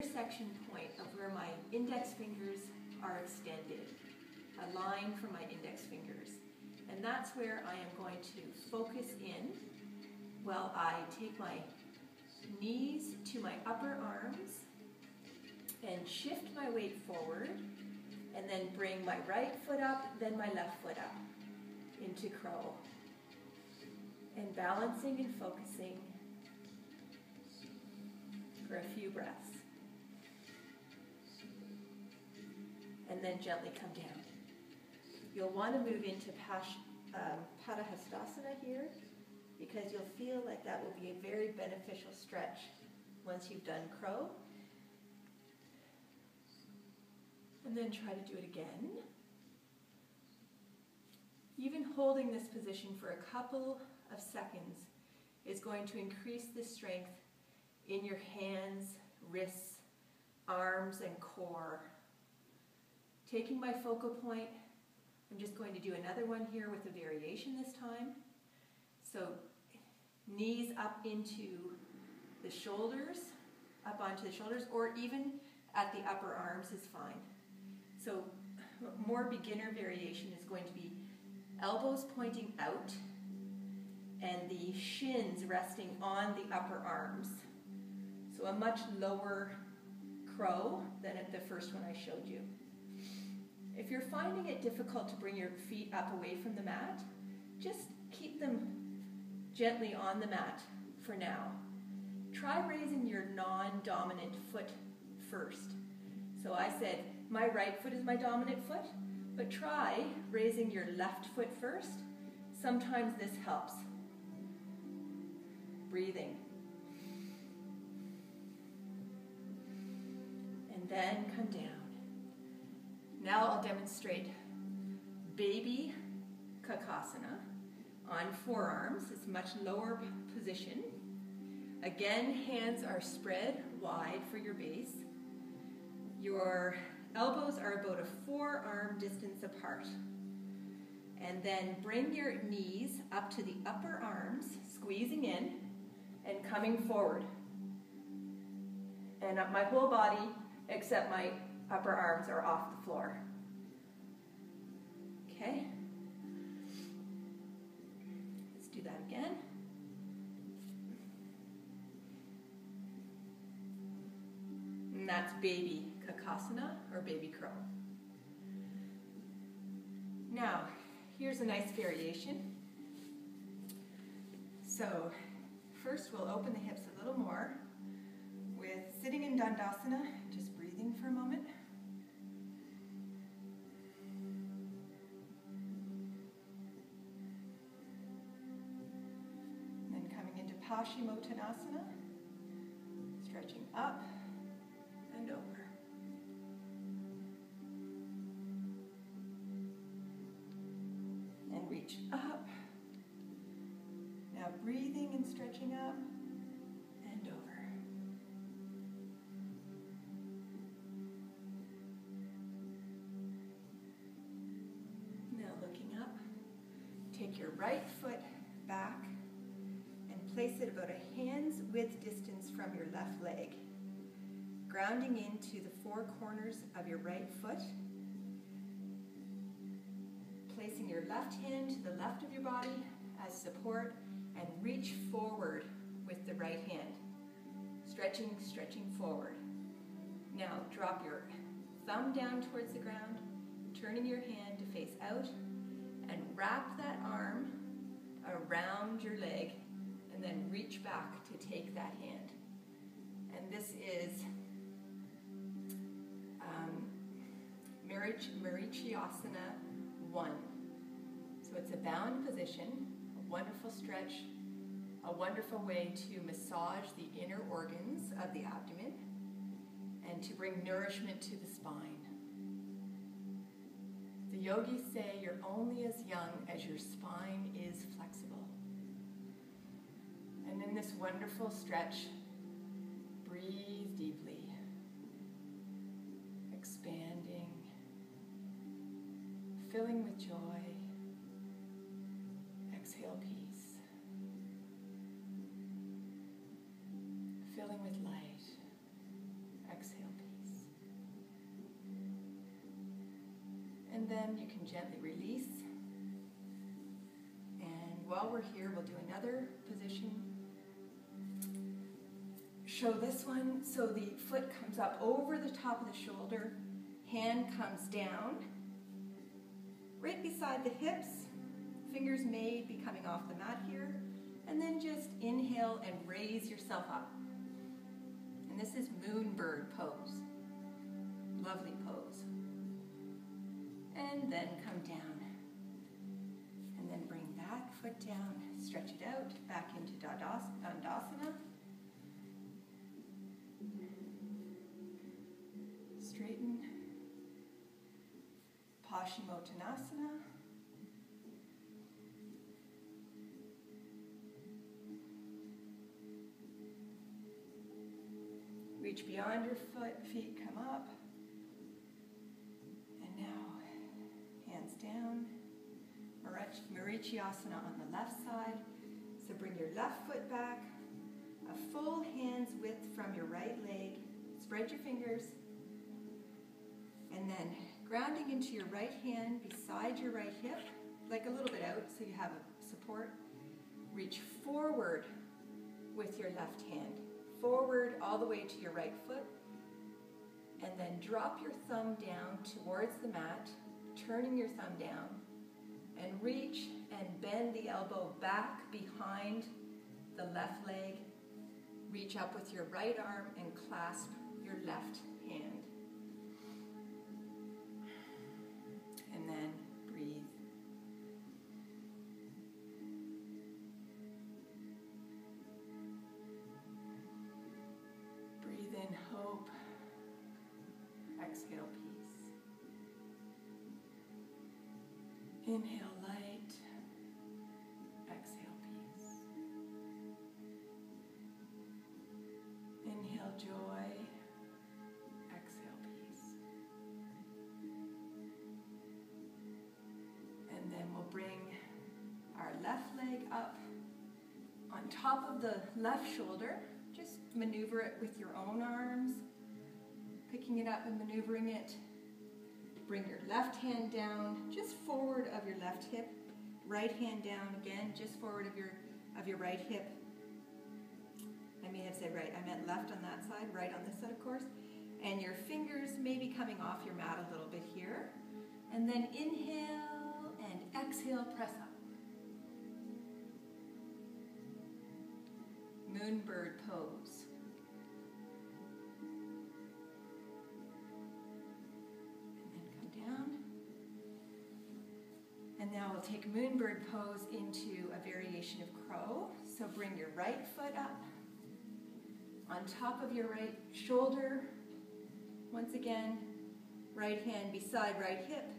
intersection point of where my index fingers are extended, a line from my index fingers. And that's where I am going to focus in while I take my knees to my upper arms and shift my weight forward, and then bring my right foot up, then my left foot up into crow. And balancing and focusing for a few breaths. And then gently come down. You'll want to move into Padahastasana here, because you'll feel like that will be a very beneficial stretch once you've done crow. And then try to do it again. Even holding this position for a couple of seconds is going to increase the strength in your hands, wrists, arms, and core. Taking my focal point, I'm just going to do another one here with a variation this time. So knees up into the shoulders, up onto the shoulders, or even at the upper arms is fine. So more beginner variation is going to be elbows pointing out and the shins resting on the upper arms. So a much lower crow than at the first one I showed you. If you're finding it difficult to bring your feet up away from the mat, just keep them gently on the mat for now. Try raising your non-dominant foot first. So I said, my right foot is my dominant foot, but try raising your left foot first. Sometimes this helps. Breathing. And then come down. Now I'll demonstrate baby kakasana on forearms. It's a much lower position. Again, hands are spread wide for your base. Your elbows are about a forearm distance apart. And then bring your knees up to the upper arms, squeezing in and coming forward. And up my whole body, except my upper arms, are off the floor. Okay? Let's do that again. And that's baby kakasana, or baby crow. Now, here's a nice variation. So, first we'll open the hips a little more with sitting in dandasana, just breathing for a moment. And then coming into Paschimottanasana, stretching up and over. And reach up. Now breathing and stretching up and over. Now looking up, take your right foot back and place it about a hand's width distance from your left leg, grounding into the four corners of your right foot, placing your left hand to the left of your body as support, and reach forward with the right hand. Stretching, stretching forward. Now drop your thumb down towards the ground, turning your hand to face out, and wrap that arm around your leg, and then reach back to take that hand. And this is Marichiasana 1. So it's a bound position, a wonderful stretch, a wonderful way to massage the inner organs of the abdomen and to bring nourishment to the spine. The yogis say you're only as young as your spine is flexible. And in this wonderful stretch, breathe deeply, expanding, filling with joy. Exhale peace. Filling with light. Exhale one, you can gently release. And while we're here, we'll do another position. Show this one so the foot comes up over the top of the shoulder, hand comes down, right beside the hips, fingers may be coming off the mat here, and then just inhale and raise yourself up. And this is moonbird pose. Lovely pose. And then come down. And then bring that foot down, stretch it out, back into Dandasana. Straighten. Paschimottanasana. Reach beyond your feet, come up. And now, hands down. Marichiasana on the left side. So bring your left foot back, a full hand's width from your right leg. Spread your fingers. And then grounding into your right hand beside your right hip, like a little bit out so you have a support. Reach forward with your left hand. Forward all the way to your right foot, and then drop your thumb down towards the mat, turning your thumb down, and reach and bend the elbow back behind the left leg. Reach up with your right arm and clasp your left hand. And then breathe. Breathe in hope. Exhale peace. Inhale light. Exhale peace. Inhale joy. Exhale peace. And then we'll bring our left leg up on top of the left shoulder. Just maneuver it with your own arms, picking it up and maneuvering it. Bring your left hand down, just forward of your left hip. Right hand down again, just forward of your right hip. I may have said right, I meant left on that side, right on this side, of course. And your fingers may be coming off your mat a little bit here. And then inhale and exhale, press up. Moonbird pose. And then come down. And now we'll take moonbird pose into a variation of crow. So bring your right foot up on top of your right shoulder. Once again, right hand beside right hip.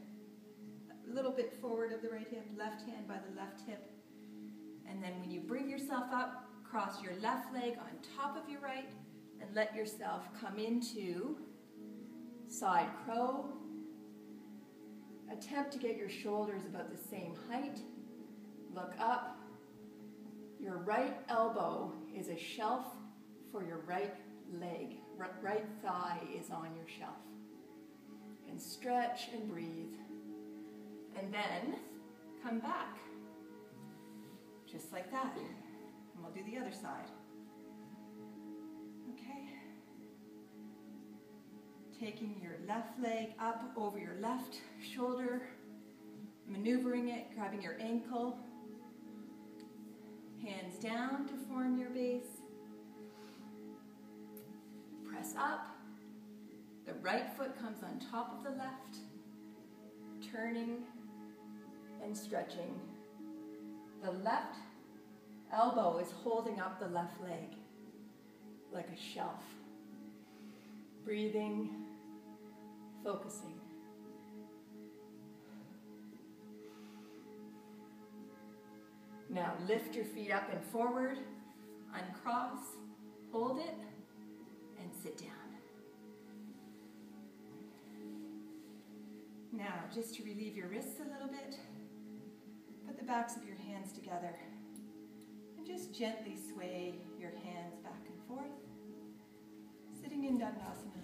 A little bit forward of the right hip, left hand by the left hip. And then when you bring yourself up, cross your left leg on top of your right and let yourself come into side crow. Attempt to get your shoulders about the same height. Look up. Your right elbow is a shelf for your right leg. Right thigh is on your shelf. And stretch and breathe. And then come back. Just like that. And we'll do the other side. Okay. Taking your left leg up over your left shoulder, maneuvering it, grabbing your ankle, hands down to form your base. Press up. The right foot comes on top of the left, turning and stretching. The left elbow is holding up the left leg like a shelf. Breathing, focusing. Now lift your feet up and forward, uncross, hold it, and sit down. Now, just to relieve your wrists a little bit, put the backs of your hands together and just gently sway your hands back and forth, sitting in Dandasana.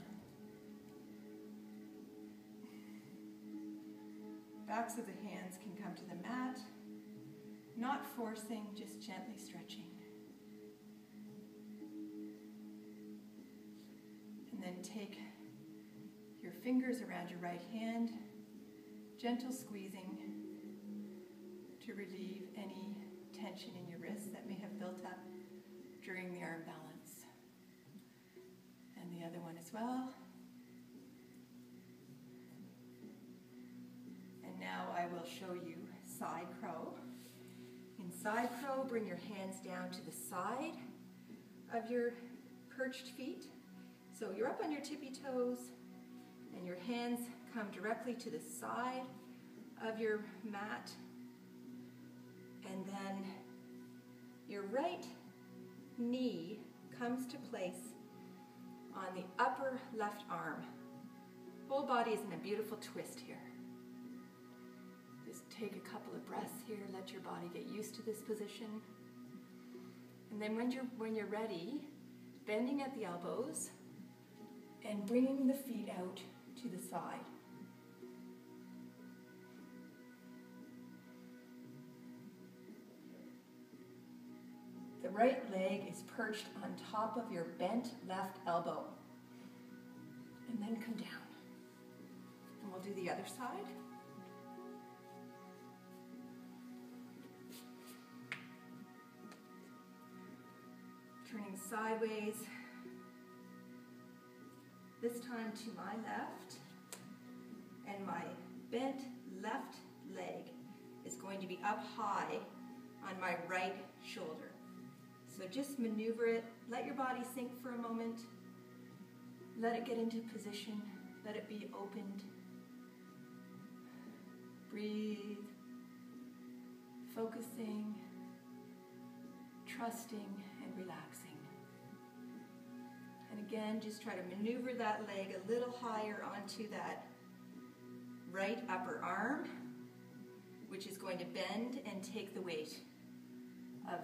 Backs of the hands can come to the mat, not forcing, just gently stretching. And then take your fingers around your right hand, gentle squeezing to relieve any tension in your wrists that may have built up during the arm balance. And the other one as well. And now I will show you side crow. In side crow, bring your hands down to the side of your perched feet. So you're up on your tippy toes, and your hands come directly to the side of your mat. And then your right knee comes to place on the upper left arm. Whole body is in a beautiful twist here. Just take a couple of breaths here, let your body get used to this position. And then when you're ready, bending at the elbows and bringing the feet out to the side. The right leg is perched on top of your bent left elbow. And then come down. And we'll do the other side. Turning sideways. This time to my left. And my bent left leg is going to be up high on my right shoulder. So just maneuver it, let your body sink for a moment, let it get into position, let it be opened. Breathe, focusing, trusting, and relaxing. And again, just try to maneuver that leg a little higher onto that right upper arm, which is going to bend and take the weight of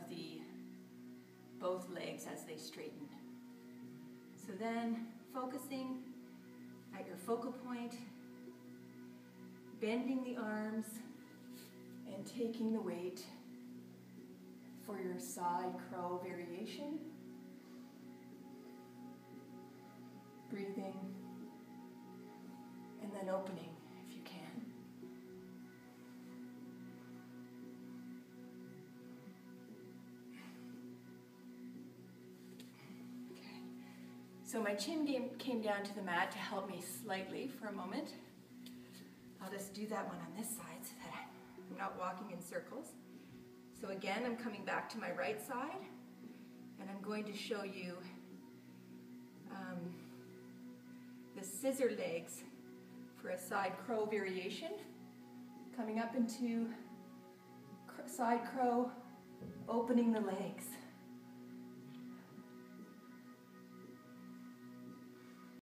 both legs as they straighten. So then, focusing at your focal point, bending the arms, and taking the weight for your side crow variation. Breathing, and then opening if you can. Okay. So my chin came down to the mat to help me slightly for a moment. I'll just do that one on this side so that I'm not walking in circles. So again, I'm coming back to my right side, and I'm going to show you the scissor legs for a side crow variation. Coming up into side crow, opening the legs.